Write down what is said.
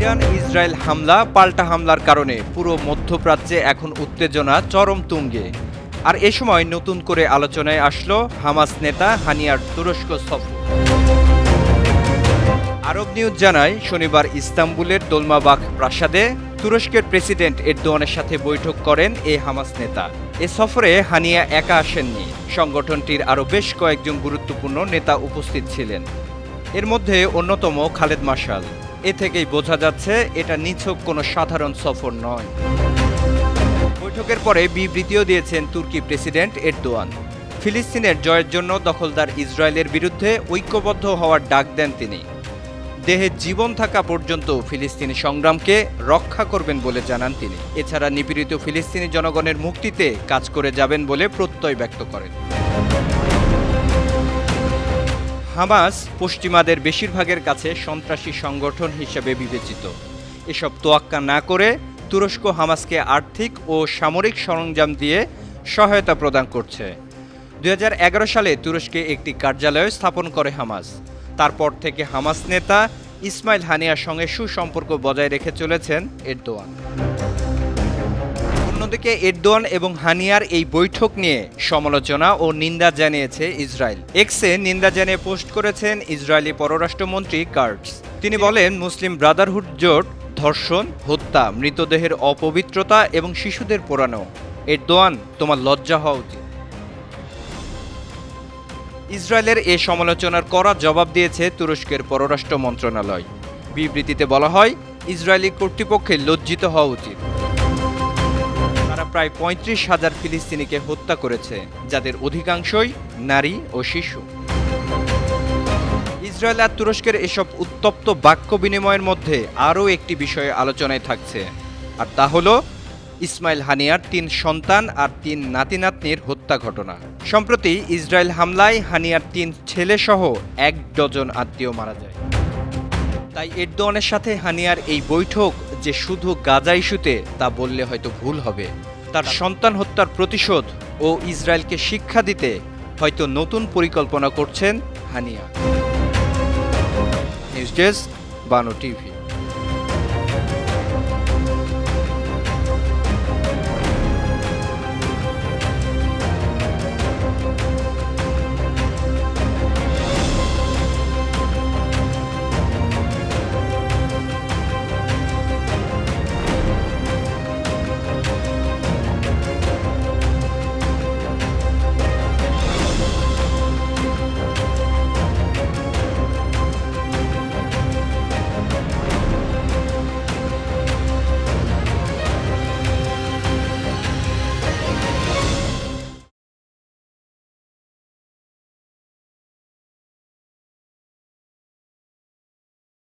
Iran Israel হামলা পাল্টা হামলার কারণে পুরো মধ্যপ্রাচ্যে এখন উত্তেজনা চরম তুঙ্গে। আর এ সময় নতুন করে আলোচনায় আসলো হামাস নেতা হানিয়ার তুরস্ক সফর। আরব নিউজ জানায়, শনিবার ইস্তাম্বুলের দোলমাবাগ প্রাসাদে তুরস্কের প্রেসিডেন্ট এরদোয়ানের সাথে বৈঠক করেন এই হামাস নেতা। এ সফরে হানিয়া একা আসেননি, সংগঠনটির আরও বেশ কয়েকজন গুরুত্বপূর্ণ নেতা উপস্থিত ছিলেন। এর মধ্যে অন্যতম খালেদ মাশাল। এ থেকেই বোঝা যাচ্ছে এটা নিছক কোনো সাধারণ সফর নয়। বৈঠকের পরে বিবৃতিও দিয়েছেন তুর্কি প্রেসিডেন্ট এরদোয়ান। ফিলিস্তিনের জয়ের জন্য দখলদার ইসরায়েলের বিরুদ্ধে ঐক্যবদ্ধ হওয়ার ডাক দেন তিনি। দেহে জীবন থাকা পর্যন্ত ফিলিস্তিনি সংগ্রামকে রক্ষা করবেন বলে জানান তিনি। এছাড়া নিপীড়িত ফিলিস্তিনি জনগণের মুক্তিতে কাজ করে যাবেন বলে প্রত্যয় ব্যক্ত করেন। হামাস পশ্চিমাদের বেশিরভাগের কাছে সন্ত্রাসী সংগঠন হিসেবে বিবেচিত। এসব তোয়াক্কা না করে তুরস্ক হামাসকে আর্থিক ও সামরিক সরঞ্জাম দিয়ে সহায়তা প্রদান করছে। 2011 সালে তুরস্কে একটি কার্যালয় স্থাপন করে হামাস। তারপর থেকে হামাস নেতা ইসমাইল হানিয়ার সঙ্গে সুসম্পর্ক বজায় রেখে চলেছেন এরদোয়ান। অন্যদিকে এরদোয়ান এবং হানিয়ার এই বৈঠক নিয়ে সমালোচনা ও নিন্দা জানিয়েছে ইসরায়েল। এক্সে নিন্দা জানিয়ে পোস্ট করেছেন ইসরায়েলি পররাষ্ট্রমন্ত্রী কার্টস। তিনি বলেন, মুসলিম ব্রাদারহুড জোট ধর্ষণ, হত্যা, মৃতদেহের অপবিত্রতা এবং শিশুদের পোড়ানো। এরদোয়ান, তোমার লজ্জা হওয়া উচিত। ইসরায়েলের এ সমালোচনার কড়া জবাব দিয়েছে তুরস্কের পররাষ্ট্র মন্ত্রণালয়। বিবৃতিতে বলা হয়, ইসরায়েলি কর্তৃপক্ষের লজ্জিত হওয়া উচিত। তারা প্রায় 35,000 ফিলিস্তিনিকে হত্যা করেছে, যাদের অধিকাংশই নারী ও শিশু। ইসরায়েল আর তুরস্কের এসব উত্তপ্ত বাক্য বিনিময়ের মধ্যে আরও একটি বিষয়ে আলোচনায় থাকছে, আর তা হলো ইসমাইল হানিয়ার 3 সন্তান আর 3 নাতি-নাতনির হত্যা ঘটনা। সম্প্রতি ইসরায়েল হামলায় হানিয়ার 3 ছেলেসহ 1 ডজন আত্মীয় মারা যায়। তাই এরদোয়ানের সাথে হানিয়ার এই বৈঠক যে শুধু গাজা ইস্যুতে, তা বললে হয়তো ভুল হবে। তার সন্তান হত্যার প্রতিশোধ ও ইসরায়েলকে শিক্ষা দিতে হয়তো নতুন পরিকল্পনা করছেন Hania. News desk, Bano TV.